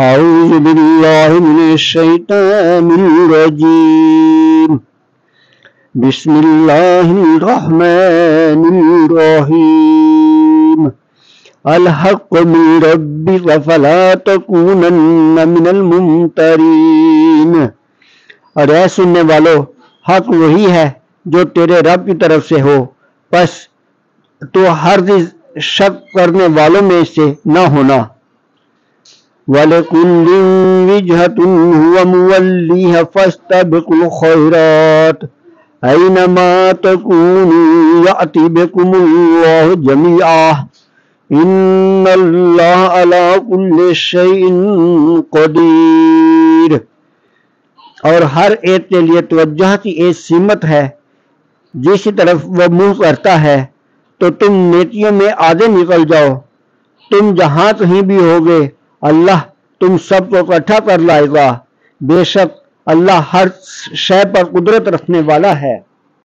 أعوذ بالله من الشيطان الرجيم بسم الله الرحمن الرحيم الحق من ربك فلا تكونن من الممترين۔ اور اے سننے والو، حق وہی ہے جو تیرے رب کی طرف سے ہو، پس تو ہرگز شک کرنے والوں میں سے نہ ہونا۔ وَلِكُلٍّ وِجْهَةٌ هُوَ مُوَلِّيهَا فَاسْتَبِقُوا الْخَيْرَاتِ أَيْنَمَا تَكُونُوا يَأْتِ بِكُمُ اللَّهُ جَمِيعًا إِنَّ اللَّهَ عَلَى كُلِّ شَيْءٍ قَدِيرٌ۔ اور ہر ایک کے لیے توجہ کی ایک سمت ہے، جس طرف وہ منہ کرتا ہے تو تم نیکیوں میں آگے نکل جاؤ۔ تم جہاں کہیں بھی ہوگے، اللہ تم سب کو اکٹھا کر لائے گا۔ بے شک اللہ ہر شے پر قدرت رکھنے والا ہے۔